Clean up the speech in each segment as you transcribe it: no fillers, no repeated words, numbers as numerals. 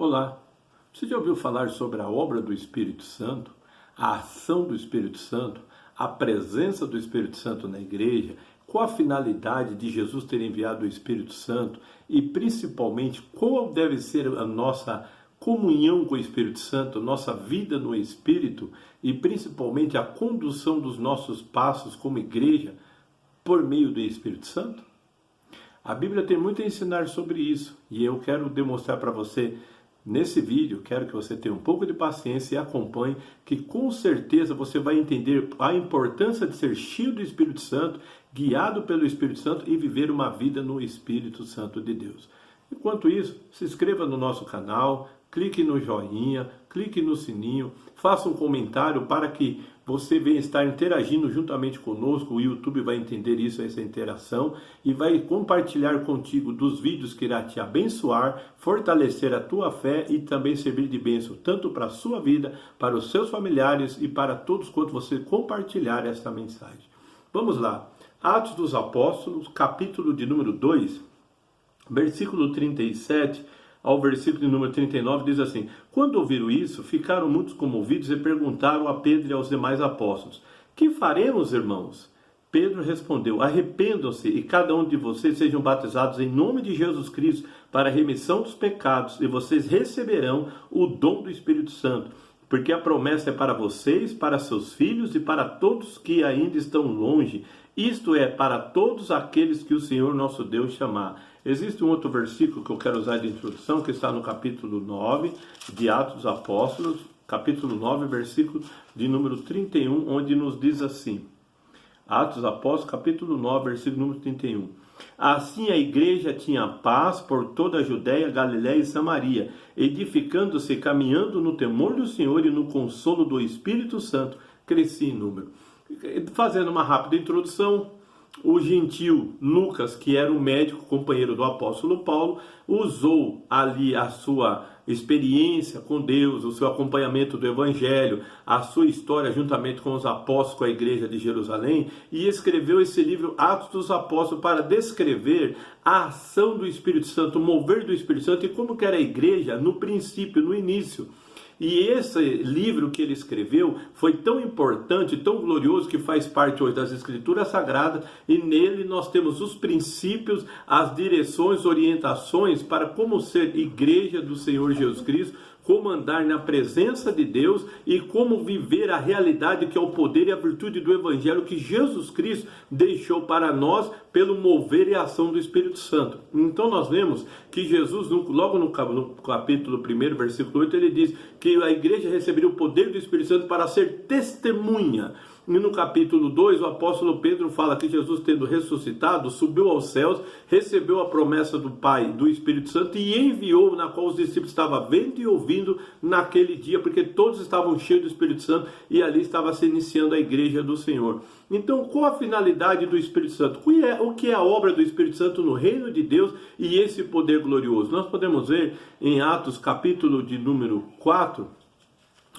Olá, você já ouviu falar sobre a obra do Espírito Santo, a ação do Espírito Santo, a presença do Espírito Santo na igreja, qual a finalidade de Jesus ter enviado o Espírito Santo e principalmente qual deve ser a nossa comunhão com o Espírito Santo, nossa vida no Espírito e principalmente a condução dos nossos passos como igreja por meio do Espírito Santo? A Bíblia tem muito a ensinar sobre isso e eu quero demonstrar para você nesse vídeo. Quero que você tenha um pouco de paciência e acompanhe, que com certeza você vai entender a importância de ser cheio do Espírito Santo, guiado pelo Espírito Santo e viver uma vida no Espírito Santo de Deus. Enquanto isso, se inscreva no nosso canal, clique no joinha, clique no sininho, faça um comentário para que você venha estar interagindo juntamente conosco. O YouTube vai entender isso, essa interação, e vai compartilhar contigo dos vídeos que irá te abençoar, fortalecer a tua fé e também servir de bênção tanto para a sua vida, para os seus familiares e para todos quanto você compartilhar esta mensagem. Vamos lá. Atos dos Apóstolos, capítulo de número 2, versículo 37 ao versículo de número 39, diz assim: Quando ouviram isso, ficaram muitos comovidos e perguntaram a Pedro e aos demais apóstolos: Que faremos, irmãos? Pedro respondeu: Arrependam-se e cada um de vocês sejam batizados em nome de Jesus Cristo para a remissão dos pecados, e vocês receberão o dom do Espírito Santo. Porque a promessa é para vocês, para seus filhos e para todos que ainda estão longe, isto é, para todos aqueles que o Senhor nosso Deus chamar. Existe um outro versículo que eu quero usar de introdução, que está no capítulo 9 de Atos dos Apóstolos, capítulo 9, versículo de número 31, onde nos diz assim, Atos dos Apóstolos, capítulo 9, versículo número 31. Assim a igreja tinha paz por toda a Judéia, Galiléia e Samaria, edificando-se, caminhando no temor do Senhor e no consolo do Espírito Santo, crescia em número. Fazendo uma rápida introdução, o gentil Lucas, que era um médico companheiro do apóstolo Paulo, usou ali a sua experiência com Deus, o seu acompanhamento do Evangelho, a sua história juntamente com os apóstolos, com a igreja de Jerusalém, e escreveu esse livro Atos dos Apóstolos para descrever a ação do Espírito Santo, o mover do Espírito Santo e como que era a igreja no princípio, no início. E esse livro que ele escreveu foi tão importante, tão glorioso, que faz parte hoje das Escrituras Sagradas, e nele nós temos os princípios, as direções, orientações para como ser igreja do Senhor Jesus Cristo, como andar na presença de Deus e como viver a realidade que é o poder e a virtude do Evangelho que Jesus Cristo deixou para nós pelo mover e ação do Espírito Santo. Então nós vemos que Jesus, logo no capítulo 1, versículo 8, ele diz que a igreja receberia o poder do Espírito Santo para ser testemunha. E no capítulo 2, o apóstolo Pedro fala que Jesus, tendo ressuscitado, subiu aos céus, recebeu a promessa do Pai, do Espírito Santo, e enviou, na qual os discípulos estavam vendo e ouvindo naquele dia, porque todos estavam cheios do Espírito Santo, e ali estava se iniciando a igreja do Senhor. Então, qual a finalidade do Espírito Santo? O que é a obra do Espírito Santo no reino de Deus e esse poder glorioso? Nós podemos ver em Atos, capítulo de número 4,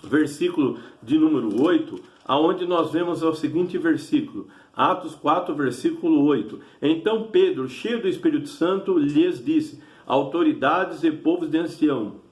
versículo de número 8, aonde nós vemos o seguinte versículo, Atos 4, versículo 8. Então Pedro, cheio do Espírito Santo, lhes disse: autoridades e povos de ancião.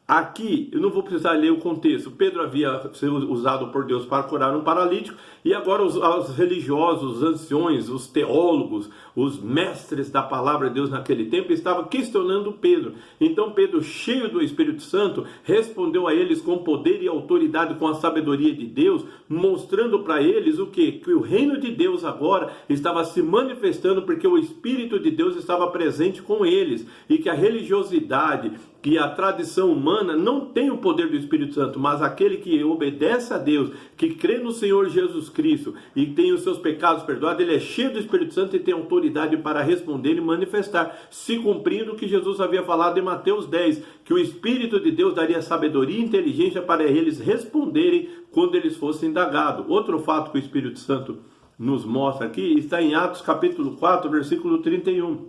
Aqui, eu não vou precisar ler o contexto. Pedro havia sido usado por Deus para curar um paralítico, e agora os religiosos, os anciões, os teólogos, os mestres da palavra de Deus naquele tempo estavam questionando Pedro. Então Pedro, cheio do Espírito Santo, respondeu a eles com poder e autoridade, com a sabedoria de Deus, mostrando para eles o quê? Que o reino de Deus agora estava se manifestando porque o Espírito de Deus estava presente com eles, e que a religiosidade, que a tradição humana não tem o poder do Espírito Santo, mas aquele que obedece a Deus, que crê no Senhor Jesus Cristo e tem os seus pecados perdoados, ele é cheio do Espírito Santo e tem autoridade para responder e manifestar, se cumprindo o que Jesus havia falado em Mateus 10, que o Espírito de Deus daria sabedoria e inteligência para eles responderem quando eles fossem indagados. Outro fato que o Espírito Santo nos mostra aqui está em Atos capítulo 4, versículo 31.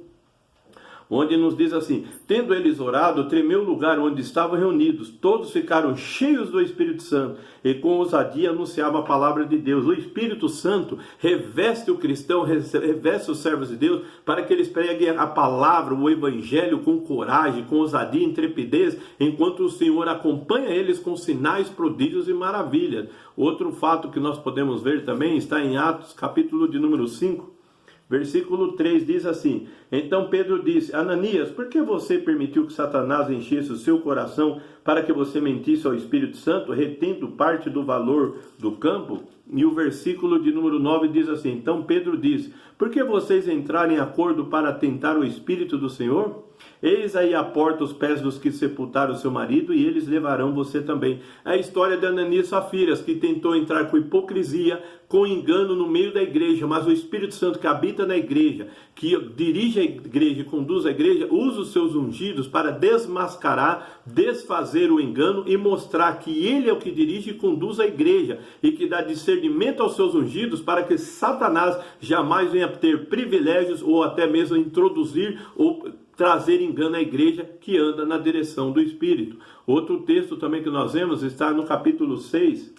onde nos diz assim: tendo eles orado, tremeu o lugar onde estavam reunidos, todos ficaram cheios do Espírito Santo e com ousadia anunciavam a palavra de Deus. O Espírito Santo reveste o cristão, reveste os servos de Deus, para que eles preguem a palavra, o evangelho com coragem, com ousadia e intrepidez, enquanto o Senhor acompanha eles com sinais, prodígios e maravilhas. Outro fato que nós podemos ver também está em Atos, capítulo de número 5, versículo 3, diz assim: então Pedro disse: Ananias, por que você permitiu que Satanás enchesse o seu coração para que você mentisse ao Espírito Santo, retendo parte do valor do campo? E o versículo de número 9 diz assim: então Pedro disse: por que vocês entraram em acordo para tentar o Espírito do Senhor? Eis aí à porta os pés dos que sepultaram seu marido, e eles levarão você também. É a história de Ananias e Safira, que tentou entrar com hipocrisia, com engano no meio da igreja, mas o Espírito Santo que habita na igreja, que dirige a igreja e conduz a igreja, usa os seus ungidos para desmascarar, desfazer o engano e mostrar que ele é o que dirige e conduz a igreja, e que dá discernimento aos seus ungidos para que Satanás jamais venha ter privilégios ou até mesmo introduzir ou trazer engano à igreja que anda na direção do Espírito. Outro texto também que nós vemos está no capítulo 6,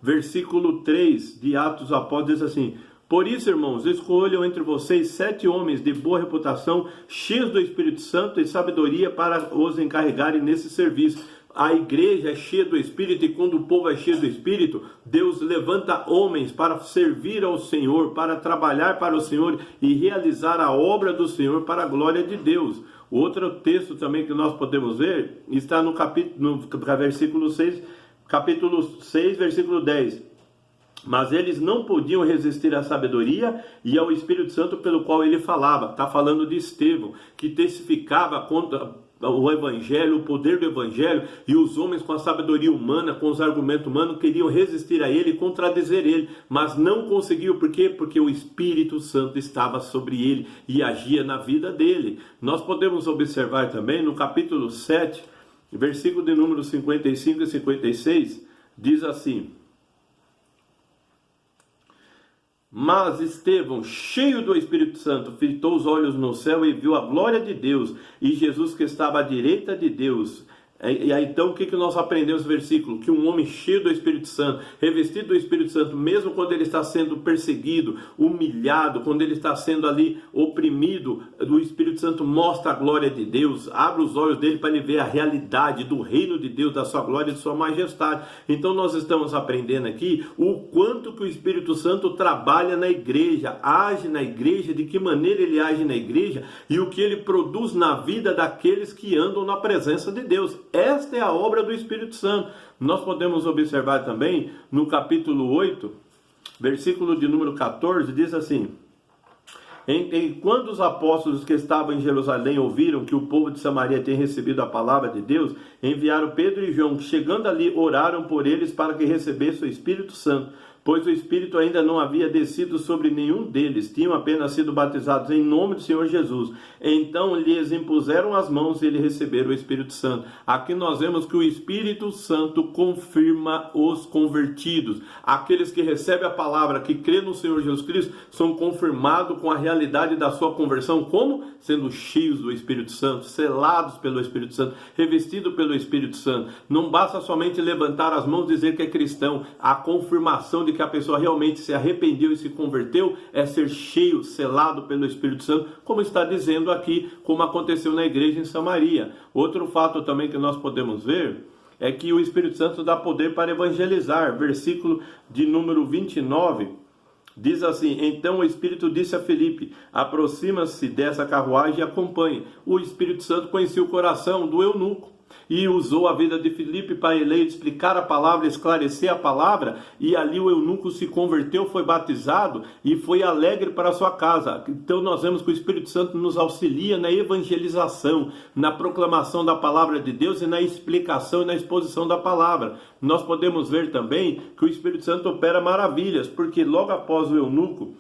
versículo 3 de Atos dos Apóstolos, diz assim: por isso, irmãos, escolham entre vocês 7 homens de boa reputação, cheios do Espírito Santo e sabedoria, para os encarregarem nesse serviço. A igreja é cheia do Espírito, e quando o povo é cheio do Espírito, Deus levanta homens para servir ao Senhor, para trabalhar para o Senhor e realizar a obra do Senhor para a glória de Deus. Outro texto também que nós podemos ver está no versículo 6, capítulo 6, versículo 10. Mas eles não podiam resistir à sabedoria e ao Espírito Santo pelo qual ele falava. Está falando de Estevão, que testificava contra o evangelho, o poder do evangelho, e os homens com a sabedoria humana, com os argumentos humanos, queriam resistir a ele e contradizer ele, mas não conseguiu. Por quê? Porque o Espírito Santo estava sobre ele e agia na vida dele. Nós podemos observar também no capítulo 7, versículo de número 55 e 56, diz assim: mas Estevão, cheio do Espírito Santo, fitou os olhos no céu e viu a glória de Deus e Jesus que estava à direita de Deus. E aí, então, o que nós aprendemos no versículo? Que um homem cheio do Espírito Santo, revestido do Espírito Santo, mesmo quando ele está sendo perseguido, humilhado, quando ele está sendo ali oprimido, o Espírito Santo mostra a glória de Deus, abre os olhos dele para ele ver a realidade do reino de Deus, da sua glória e de sua majestade. Então nós estamos aprendendo aqui o quanto que o Espírito Santo trabalha na igreja, age na igreja, de que maneira ele age na igreja e o que ele produz na vida daqueles que andam na presença de Deus. Esta é a obra do Espírito Santo. Nós podemos observar também no capítulo 8, versículo de número 14, diz assim: quando os apóstolos que estavam em Jerusalém ouviram que o povo de Samaria tinha recebido a palavra de Deus, enviaram Pedro e João, que chegando ali oraram por eles para que recebessem o Espírito Santo, pois o Espírito ainda não havia descido sobre nenhum deles, tinham apenas sido batizados em nome do Senhor Jesus. Então lhes impuseram as mãos e eles receberam o Espírito Santo. Aqui nós vemos que o Espírito Santo confirma os convertidos. Aqueles que recebem a palavra, que crê no Senhor Jesus Cristo, são confirmados com a realidade da sua conversão. Como? Sendo cheios do Espírito Santo, selados pelo Espírito Santo, revestidos pelo Espírito Santo. Não basta somente levantar as mãos e dizer que é cristão. A confirmação de que a pessoa realmente se arrependeu e se converteu é ser cheio, selado pelo Espírito Santo, como está dizendo aqui, como aconteceu na igreja em Samaria. Outro fato também que nós podemos ver é que o Espírito Santo dá poder para evangelizar. Versículo de número 29 diz assim: então o Espírito disse a Felipe: aproxima-se dessa carruagem e acompanhe. O Espírito Santo conhecia o coração do eunuco e usou a vida de Filipe para ele explicar a palavra, esclarecer a palavra, e ali o eunuco se converteu, foi batizado e foi alegre para a sua casa. Então nós vemos que o Espírito Santo nos auxilia na evangelização, na proclamação da palavra de Deus e na explicação e na exposição da palavra. Nós podemos ver também que o Espírito Santo opera maravilhas, porque logo após o eunuco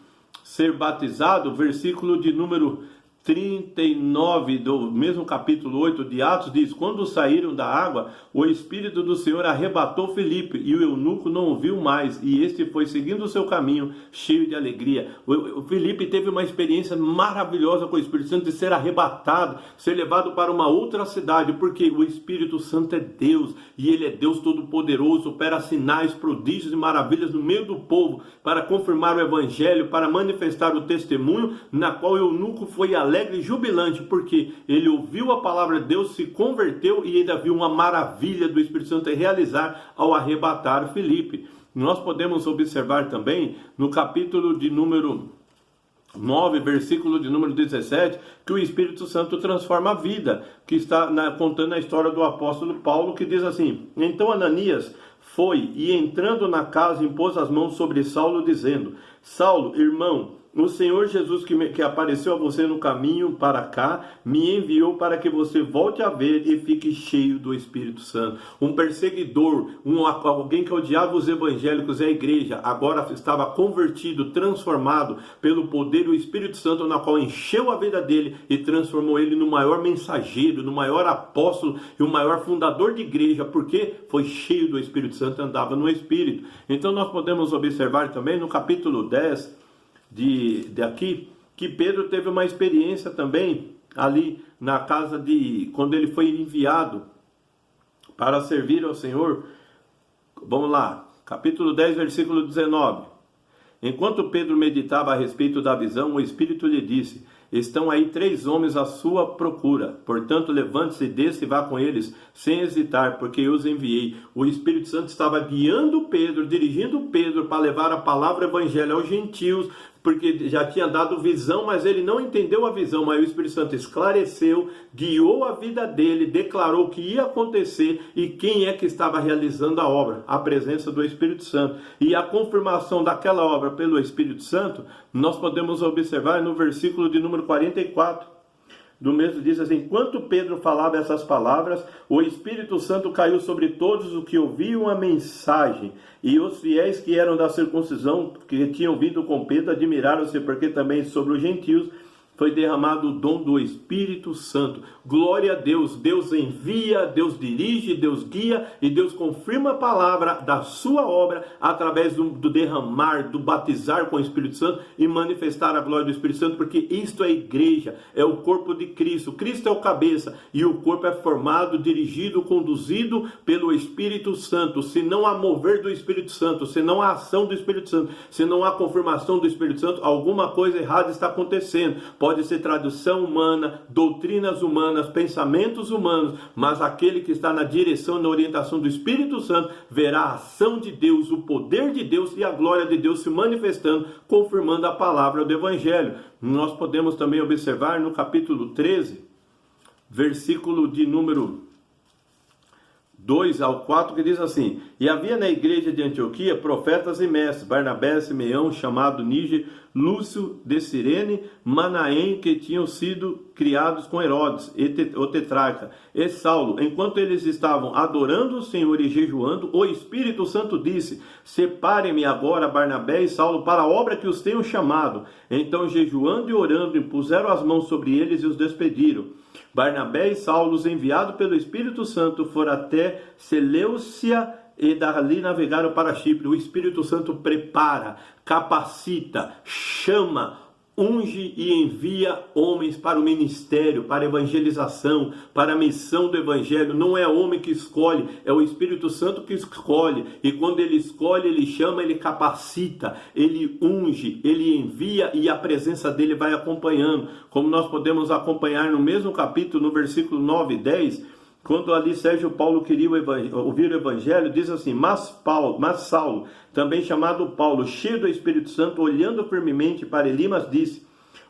ser batizado, versículo de número 39 do mesmo capítulo 8 de Atos diz: quando saíram da água, o Espírito do Senhor arrebatou Filipe, e o eunuco não o viu mais, e este foi seguindo o seu caminho, cheio de alegria. O Filipe teve uma experiência maravilhosa com o Espírito Santo, de ser arrebatado, ser levado para uma outra cidade, porque o Espírito Santo é Deus, e Ele é Deus Todo-Poderoso, opera sinais, prodígios e maravilhas no meio do povo, para confirmar o Evangelho, para manifestar o testemunho, na qual o eunuco foi alegre e jubilante, porque ele ouviu a palavra de Deus, se converteu e ainda viu uma maravilha do Espírito Santo realizar ao arrebatar Filipe. Nós podemos observar também no capítulo de número 9, versículo de número 17, que o Espírito Santo transforma a vida, que está contando a história do apóstolo Paulo, que diz assim: então Ananias foi e entrando na casa impôs as mãos sobre Saulo, dizendo: Saulo, irmão, o Senhor Jesus que apareceu a você no caminho para cá, me enviou para que você volte a ver e fique cheio do Espírito Santo. Um perseguidor, alguém que odiava os evangélicos e a igreja, agora estava convertido, transformado pelo poder do Espírito Santo, na qual encheu a vida dele e transformou ele no maior mensageiro, no maior apóstolo e o maior fundador de igreja, porque foi cheio do Espírito Santo, andava no Espírito. Então nós podemos observar também no capítulo 10, aqui, que Pedro teve uma experiência também ali na casa quando ele foi enviado para servir ao Senhor. Vamos lá, capítulo 10, versículo 19. Enquanto Pedro meditava a respeito da visão, o Espírito lhe disse: estão aí 3 homens à sua procura, portanto levante-se e desça e vá com eles, sem hesitar, porque eu os enviei. O Espírito Santo estava guiando Pedro, dirigindo Pedro para levar a palavra evangelho aos gentios, porque já tinha dado visão, mas ele não entendeu a visão, mas o Espírito Santo esclareceu, guiou a vida dele, declarou o que ia acontecer e quem é que estava realizando a obra, a presença do Espírito Santo. E a confirmação daquela obra pelo Espírito Santo, nós podemos observar no versículo de número 44. Do mesmo diz assim: enquanto Pedro falava essas palavras, o Espírito Santo caiu sobre todos os que ouviam a mensagem, e os fiéis que eram da circuncisão, que tinham vindo com Pedro, admiraram-se, porque também sobre os gentios foi derramado o dom do Espírito Santo. Glória a Deus, Deus envia, Deus dirige, Deus guia e Deus confirma a palavra da sua obra através do derramar, do batizar com o Espírito Santo e manifestar a glória do Espírito Santo, porque isto é a igreja, é o corpo de Cristo. Cristo é o cabeça e o corpo é formado, dirigido, conduzido pelo Espírito Santo. Se não há mover do Espírito Santo, se não há ação do Espírito Santo, se não há confirmação do Espírito Santo, alguma coisa errada está acontecendo. Pode ser tradução humana, doutrinas humanas, pensamentos humanos, mas aquele que está na direção, na orientação do Espírito Santo, verá a ação de Deus, o poder de Deus e a glória de Deus se manifestando, confirmando a palavra do Evangelho. Nós podemos também observar no capítulo 13, versículo de número 2 ao 4, que diz assim: e havia na igreja de Antioquia profetas e mestres, Barnabé, Simeão, chamado Níger, Lúcio de Cirene, Manaém, que tinham sido criados com Herodes, o tetrarca, e Saulo. Enquanto eles estavam adorando o Senhor e jejuando, o Espírito Santo disse: separem-me agora Barnabé e Saulo para a obra que os tenho chamado. Então, jejuando e orando, impuseram as mãos sobre eles e os despediram. Barnabé e Saulo, enviados pelo Espírito Santo, foram até Seleucia e dali navegaram para Chipre. O Espírito Santo prepara, capacita, chama, unge e envia homens para o ministério, para a evangelização, para a missão do evangelho. Não é homem que escolhe, é o Espírito Santo que escolhe. E quando ele escolhe, ele chama, ele capacita, ele unge, ele envia e a presença dele vai acompanhando. Como nós podemos acompanhar no mesmo capítulo, no versículo 9 e 10, quando ali Sérgio Paulo queria ouvir o evangelho, diz assim: mas Saulo, também chamado Paulo, cheio do Espírito Santo, olhando firmemente para Elimas, disse: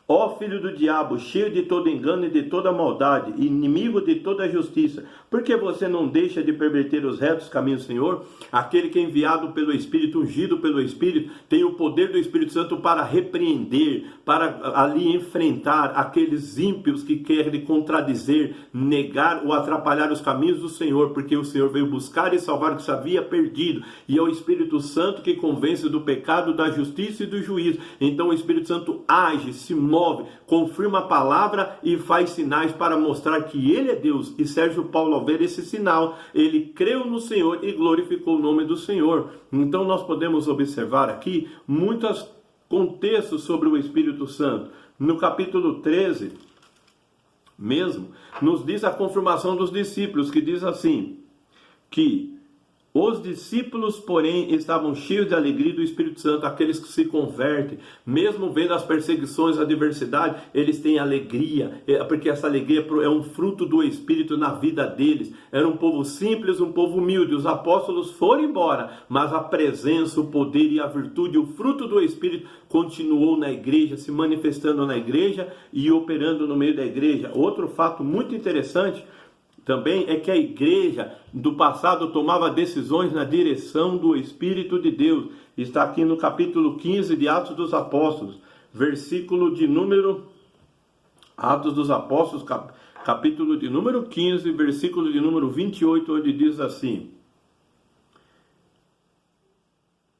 ó filho do diabo, cheio de todo engano e de toda maldade, inimigo de toda justiça, por que você não deixa de perverter os retos caminhos do Senhor? Aquele que é enviado pelo Espírito, ungido pelo Espírito, tem o poder do Espírito Santo para repreender, para ali enfrentar aqueles ímpios que querem contradizer, negar ou atrapalhar os caminhos do Senhor, porque o Senhor veio buscar e salvar o que se havia perdido, e é o Espírito Santo que convence do pecado, da justiça e do juízo. Então o Espírito Santo age, se move, move, confirma a palavra e faz sinais para mostrar que ele é Deus. E Sérgio Paulo, ao ver esse sinal, ele creu no Senhor e glorificou o nome do Senhor. Então nós podemos observar aqui muitos contextos sobre o Espírito Santo. No capítulo 13, mesmo, nos diz a confirmação dos discípulos, que diz assim, que os discípulos, porém, estavam cheios de alegria do Espírito Santo, aqueles que se convertem, mesmo vendo as perseguições, a adversidade, eles têm alegria, porque essa alegria é um fruto do Espírito na vida deles. Era um povo simples, um povo humilde. Os apóstolos foram embora, mas a presença, o poder e a virtude, o fruto do Espírito continuou na igreja, se manifestando na igreja e operando no meio da igreja. Outro fato muito interessante também é que a igreja do passado tomava decisões na direção do Espírito de Deus. Está aqui no capítulo 15 de Atos dos Apóstolos, versículo de número... Atos dos Apóstolos, capítulo de número 15, versículo de número 28, onde diz assim: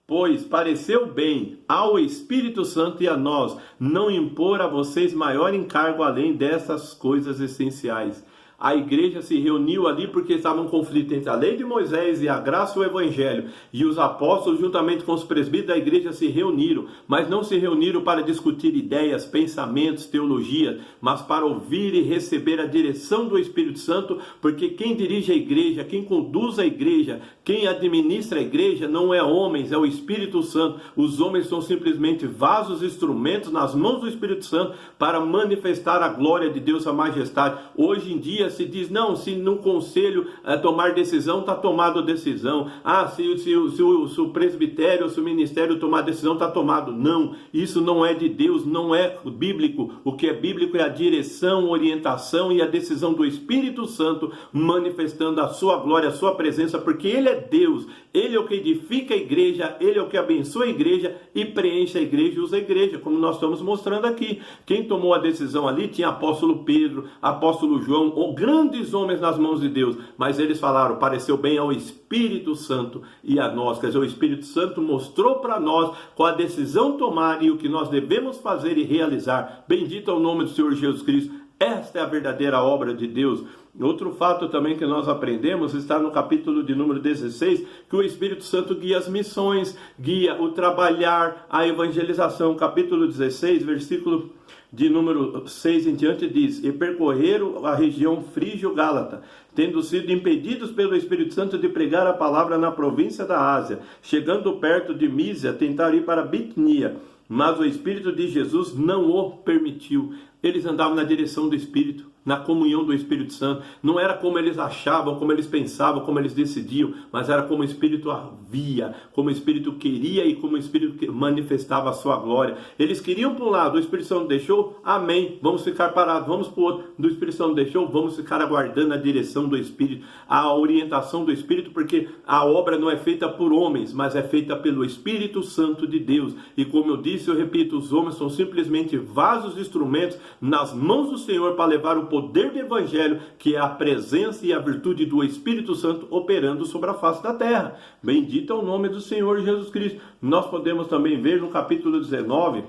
pois pareceu bem ao Espírito Santo e a nós não impor a vocês maior encargo além dessas coisas essenciais. A igreja se reuniu ali porque estava um conflito entre a lei de Moisés e a graça e o evangelho. E os apóstolos, juntamente com os presbíteros da igreja, se reuniram. Mas não se reuniram para discutir ideias, pensamentos, teologia, mas para ouvir e receber a direção do Espírito Santo, porque quem dirige a igreja, quem conduz a igreja, quem administra a igreja não é homens, é o Espírito Santo. Os homens são simplesmente vasos, instrumentos nas mãos do Espírito Santo para manifestar a glória de Deus, a majestade. Hoje em dia se diz, não, se no conselho tomar decisão, está tomado a decisão. Se o presbitério, se o ministério tomar decisão, está tomado. Não, isso não é de Deus, não é bíblico. O que é bíblico é a direção, orientação e a decisão do Espírito Santo manifestando a sua glória, a sua presença, porque Ele é Deus. Ele é o que edifica a igreja, Ele é o que abençoa a igreja e preenche a igreja e usa a igreja, como nós estamos mostrando aqui. Quem tomou a decisão ali tinha apóstolo Pedro, apóstolo João, grandes homens nas mãos de Deus, mas eles falaram, pareceu bem ao Espírito Santo e a nós. Quer dizer, o Espírito Santo mostrou para nós qual a decisão tomar e o que nós devemos fazer e realizar. Bendito é o nome do Senhor Jesus Cristo. Esta é a verdadeira obra de Deus. Outro fato também que nós aprendemos está no capítulo de número 16, que o Espírito Santo guia as missões, guia o trabalhar, a evangelização. Capítulo 16, versículo de número 6 em diante diz, e percorreram a região frígio-gálata, tendo sido impedidos pelo Espírito Santo de pregar a palavra na província da Ásia. Chegando perto de Mísia, tentaram ir para Bitínia, mas o Espírito de Jesus não o permitiu. Eles andavam na direção do Espírito, na comunhão do Espírito Santo. Não era como eles achavam, como eles pensavam, como eles decidiam, mas era como o Espírito havia, como o Espírito queria e como o Espírito manifestava a sua glória. Eles queriam para um lado, o Espírito Santo deixou, amém, vamos ficar parados, vamos para o outro. Do Espírito Santo deixou, vamos ficar aguardando a direção do Espírito, a orientação do Espírito, porque a obra não é feita por homens, mas é feita pelo Espírito Santo de Deus. E como eu disse, eu repito, os homens são simplesmente vasos, instrumentos nas mãos do Senhor para levar o poder do Evangelho, que é a presença e a virtude do Espírito Santo operando sobre a face da terra. Bendito é o nome do Senhor Jesus Cristo. Nós podemos também ver no capítulo 19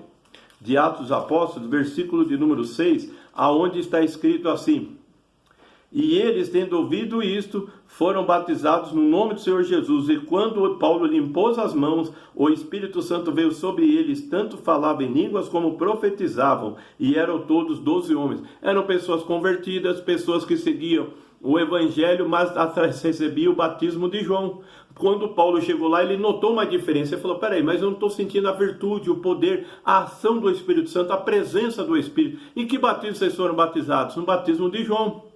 de Atos dos Apóstolos, versículo de número 6, aonde está escrito assim: e eles, tendo ouvido isto, foram batizados no nome do Senhor Jesus. E quando Paulo lhe impôs as mãos, o Espírito Santo veio sobre eles, tanto falavam em línguas como profetizavam. E eram todos 12 homens. Eram pessoas convertidas, pessoas que seguiam o Evangelho, mas recebiam o batismo de João. Quando Paulo chegou lá, ele notou uma diferença. Ele falou, peraí, mas eu não estou sentindo a virtude, o poder, a ação do Espírito Santo, a presença do Espírito. Em que batismo vocês foram batizados? No batismo de João.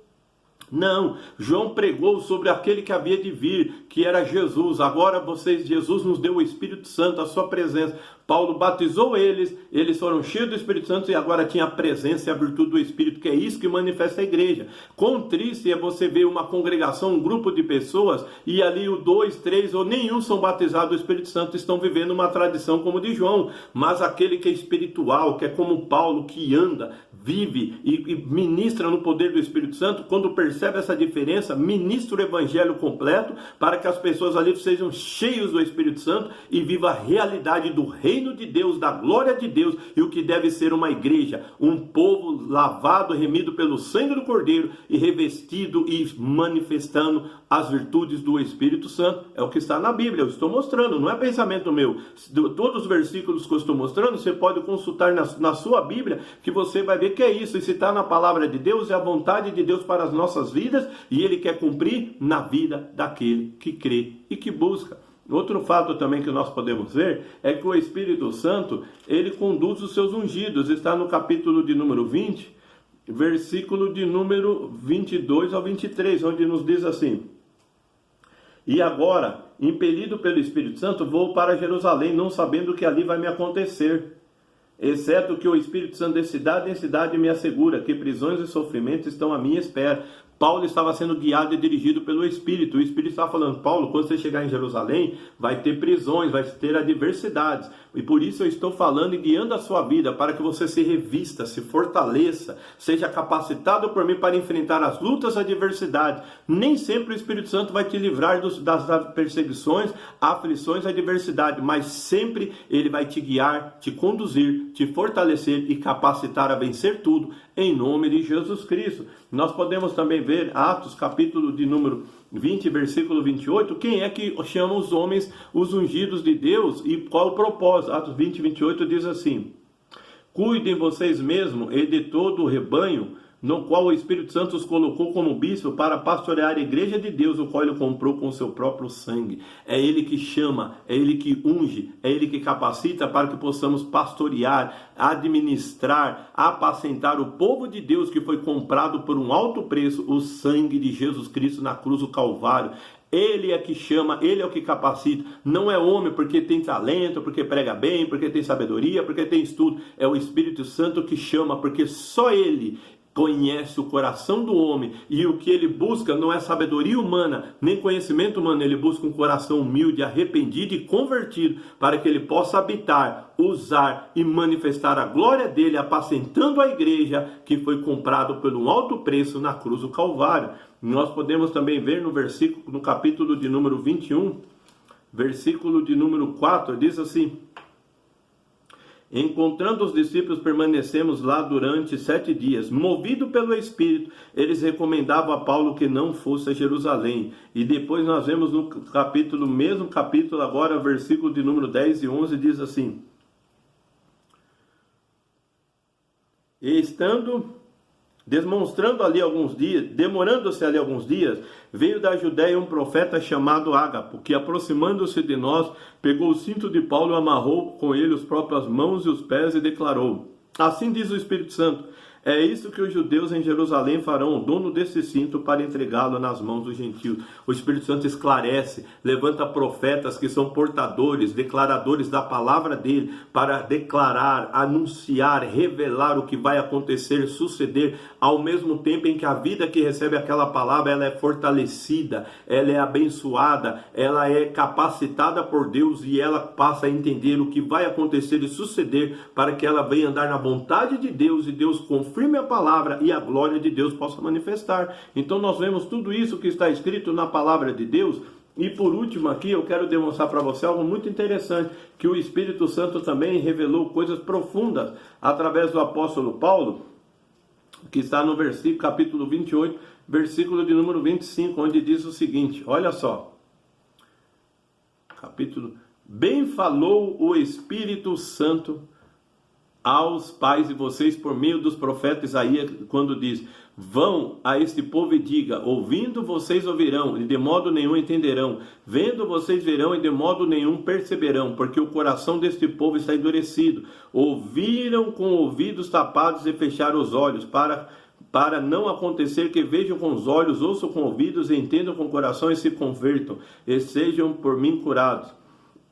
Não, João pregou sobre aquele que havia de vir, que era Jesus. Agora Jesus nos deu o Espírito Santo, a sua presença. Paulo batizou eles foram cheios do Espírito Santo e agora tinha a presença e a virtude do Espírito, que é isso que manifesta a igreja. Quão triste é você ver uma congregação, um grupo de pessoas, e ali o 2, 3 ou nenhum são batizados do Espírito Santo, estão vivendo uma tradição como de João. Mas aquele que é espiritual, que é como Paulo, que anda, vive e ministra no poder do Espírito Santo, quando percebe essa diferença, ministra o evangelho completo para que as pessoas ali sejam cheios do Espírito Santo e viva a realidade do reino de Deus, da glória de Deus e o que deve ser uma igreja, um povo lavado, remido pelo sangue do Cordeiro e revestido e manifestando as virtudes do Espírito Santo. É o que está na Bíblia, eu estou mostrando, não é pensamento meu. Todos os versículos que eu estou mostrando, você pode consultar na sua Bíblia, que você vai ver que é isso. E se está na palavra de Deus, é a vontade de Deus para as nossas vidas, e Ele quer cumprir na vida daquele que crê e que busca. Outro fato também que nós podemos ver é que o Espírito Santo, ele conduz os seus ungidos. Está no capítulo de número 20, versículo de número 22 ao 23, onde nos diz assim: e agora, impelido pelo Espírito Santo, vou para Jerusalém, não sabendo o que ali vai me acontecer, exceto que o Espírito Santo de cidade em cidade me assegura que prisões e sofrimentos estão à minha espera. Paulo estava sendo guiado e dirigido pelo Espírito. O Espírito estava falando: Paulo, quando você chegar em Jerusalém, vai ter prisões, vai ter adversidades. E por isso eu estou falando e guiando a sua vida, para que você se revista, se fortaleça, seja capacitado por mim para enfrentar as lutas e adversidades. Nem sempre o Espírito Santo vai te livrar das perseguições, aflições e adversidades, mas sempre ele vai te guiar, te conduzir, te fortalecer e capacitar a vencer tudo, em nome de Jesus Cristo. Nós podemos também ver Atos, capítulo de número 20, versículo 28, quem é que chama os homens, os ungidos de Deus, e qual o propósito? Atos 20, 28 diz assim: cuidem vocês mesmos e de todo o rebanho, no qual o Espírito Santo os colocou como bispo para pastorear a igreja de Deus, o qual ele comprou com o seu próprio sangue. É ele que chama, é ele que unge, é ele que capacita para que possamos pastorear, administrar, apacentar o povo de Deus que foi comprado por um alto preço, o sangue de Jesus Cristo na cruz do Calvário. Ele é que chama, ele é o que capacita. Não é homem porque tem talento, porque prega bem, porque tem sabedoria, porque tem estudo. É o Espírito Santo que chama, porque só ele conhece o coração do homem, e o que ele busca não é sabedoria humana, nem conhecimento humano. Ele busca um coração humilde, arrependido e convertido, para que ele possa habitar, usar e manifestar a glória dele, apacentando a igreja que foi comprado por um alto preço na cruz do Calvário. Nós podemos também ver no capítulo de número 21, versículo de número 4, diz assim: encontrando os discípulos, permanecemos lá durante 7 dias. Movido pelo Espírito, eles recomendavam a Paulo que não fosse a Jerusalém. E depois nós vemos no mesmo capítulo agora, versículo de número 10 e 11, diz assim: e demorando-se ali alguns dias, veio da Judéia um profeta chamado Ágapo, que, aproximando-se de nós, pegou o cinto de Paulo e amarrou com ele as próprias mãos e os pés e declarou: assim diz o Espírito Santo, é isso que os judeus em Jerusalém farão o dono desse cinto para entregá-lo nas mãos dos gentios. O Espírito Santo esclarece, levanta profetas que são portadores, declaradores da palavra dele, para declarar, anunciar, revelar o que vai acontecer, suceder, ao mesmo tempo em que a vida que recebe aquela palavra, ela é fortalecida, ela é abençoada, ela é capacitada por Deus, e ela passa a entender o que vai acontecer e suceder, para que ela venha andar na vontade de Deus, e Deus confirme a palavra e a glória de Deus possa manifestar. Então nós vemos tudo isso que está escrito na palavra de Deus. E por último aqui eu quero demonstrar para você algo muito interessante, que o Espírito Santo também revelou coisas profundas através do apóstolo Paulo, que está no capítulo 28, versículo de número 25, onde diz o seguinte, olha só, bem falou o Espírito Santo aos pais de vocês por meio dos profetas Isaías, quando diz: vão a este povo e diga, ouvindo vocês ouvirão, e de modo nenhum entenderão, vendo vocês verão, e de modo nenhum perceberão, porque o coração deste povo está endurecido, ouviram com ouvidos tapados e fecharam os olhos, para não acontecer que vejam com os olhos, ouçam com ouvidos, e entendam com o coração e se convertam, e sejam por mim curados.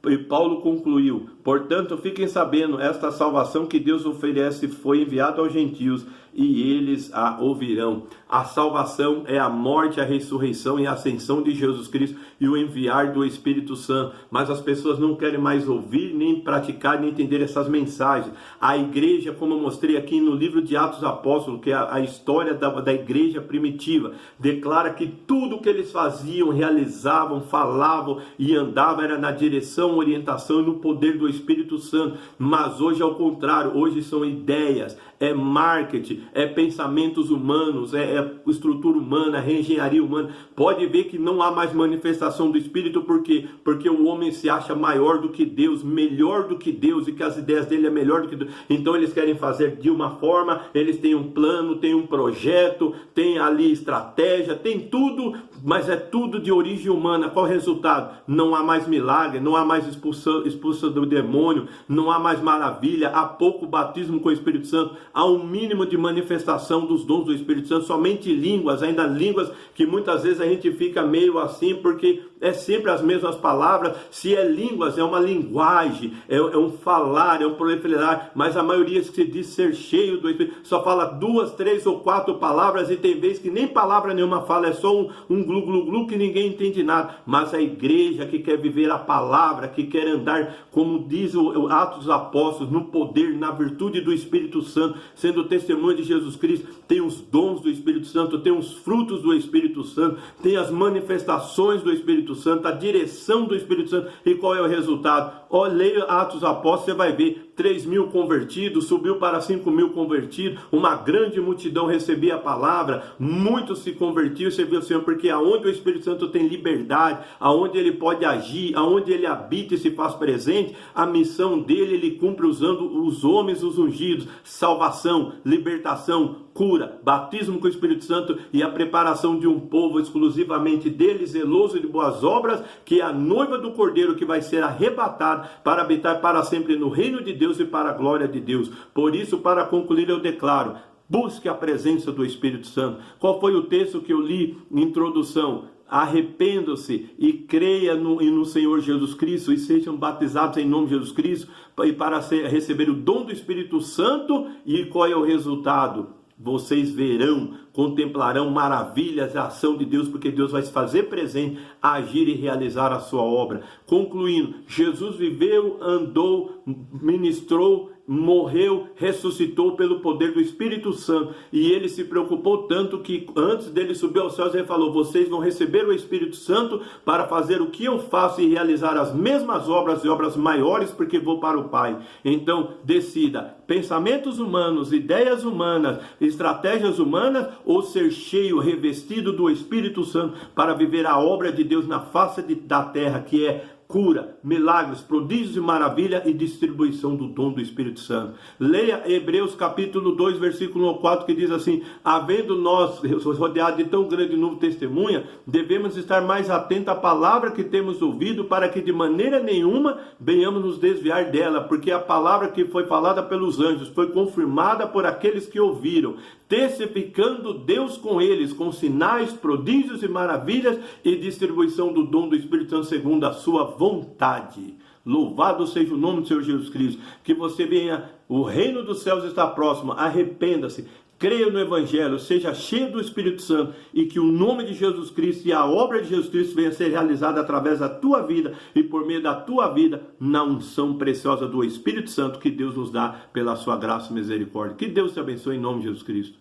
E Paulo concluiu: portanto, fiquem sabendo, esta salvação que Deus oferece foi enviada aos gentios, e eles a ouvirão. A salvação é a morte, a ressurreição e a ascensão de Jesus Cristo e o enviar do Espírito Santo. Mas as pessoas não querem mais ouvir, nem praticar, nem entender essas mensagens. A igreja, como eu mostrei aqui no livro de Atos Apóstolos, que é a história da igreja primitiva, declara que tudo que eles faziam, realizavam, falavam e andavam era na direção, orientação e no poder do Espírito Santo. Mas hoje é o contrário, hoje são ideias, é marketing, é pensamentos humanos, é estrutura humana, é reengenharia humana. Pode ver que não há mais manifestação do Espírito, por quê? Porque o homem se acha maior do que Deus, melhor do que Deus, e que as ideias dele é melhor do que Deus. Então eles querem fazer de uma forma, eles têm um plano, têm um projeto, tem ali estratégia, tem tudo, mas é tudo de origem humana. Qual o resultado? Não há mais milagre, não há mais expulsão do demônio, não há mais maravilha, há pouco batismo com o Espírito Santo, há um mínimo de manifestação dos dons do Espírito Santo, somente línguas, ainda línguas que muitas vezes a gente fica meio assim, porque é sempre as mesmas palavras. Se é línguas, é uma linguagem, é um falar, é um proliferar, mas a maioria que se diz ser cheio do Espírito, só fala 2, 3 ou 4 palavras, e tem vezes que nem palavra nenhuma fala, é só um glu, glu, glu, que ninguém entende nada. Mas a igreja que quer viver a palavra, que quer andar, como diz o Atos dos Apóstolos, no poder, na virtude do Espírito Santo, sendo testemunho de Jesus Cristo, tem os dons do Espírito Santo, tem os frutos do Espírito Santo, tem as manifestações do Espírito Santo, a direção do Espírito Santo. E qual é o resultado? Leia Atos dos Apóstolos, você vai ver 3.000 convertidos, subiu para 5.000 convertidos, uma grande multidão recebia a palavra, muitos se convertiam, serviam ao Senhor, porque aonde o Espírito Santo tem liberdade, aonde ele pode agir, aonde ele habita e se faz presente, a missão dele ele cumpre usando os homens, os ungidos, salvação, libertação, cura, batismo com o Espírito Santo e a preparação de um povo exclusivamente dele, zeloso de boas obras, que é a noiva do Cordeiro, que vai ser arrebatada para habitar para sempre no reino de Deus e para a glória de Deus. Por isso, para concluir, eu declaro: busque a presença do Espírito Santo. Qual foi o texto que eu li em introdução? Arrependam-se e creia no Senhor Jesus Cristo e sejam batizados em nome de Jesus Cristo e para receber o dom do Espírito Santo. E qual é o resultado? Vocês verão, contemplarão maravilhas da ação de Deus, porque Deus vai se fazer presente, agir e realizar a sua obra. Concluindo, Jesus viveu, andou, ministrou, morreu, ressuscitou pelo poder do Espírito Santo, e ele se preocupou tanto que antes dele subir aos céus, ele falou: vocês vão receber o Espírito Santo para fazer o que eu faço e realizar as mesmas obras e obras maiores, porque vou para o Pai. Então decida: pensamentos humanos, ideias humanas, estratégias humanas, ou ser cheio, revestido do Espírito Santo para viver a obra de Deus na face da terra, que é cura, milagres, prodígios e maravilha e distribuição do dom do Espírito Santo. Leia Hebreus capítulo 2, versículo 4, que diz assim: havendo nós rodeado de tão grande número de testemunha, devemos estar mais atentos à palavra que temos ouvido, para que de maneira nenhuma venhamos nos desviar dela, porque a palavra que foi falada pelos anjos foi confirmada por aqueles que ouviram, testificando Deus com eles, com sinais, prodígios e maravilhas e distribuição do dom do Espírito Santo segundo a sua vontade. Louvado seja o nome do Senhor Jesus Cristo. Que você venha, o reino dos céus está próximo. Arrependa-se, creia no Evangelho, seja cheio do Espírito Santo, e que o nome de Jesus Cristo e a obra de Jesus Cristo venha a ser realizada através da tua vida e por meio da tua vida, na unção preciosa do Espírito Santo que Deus nos dá pela sua graça e misericórdia. Que Deus te abençoe em nome de Jesus Cristo.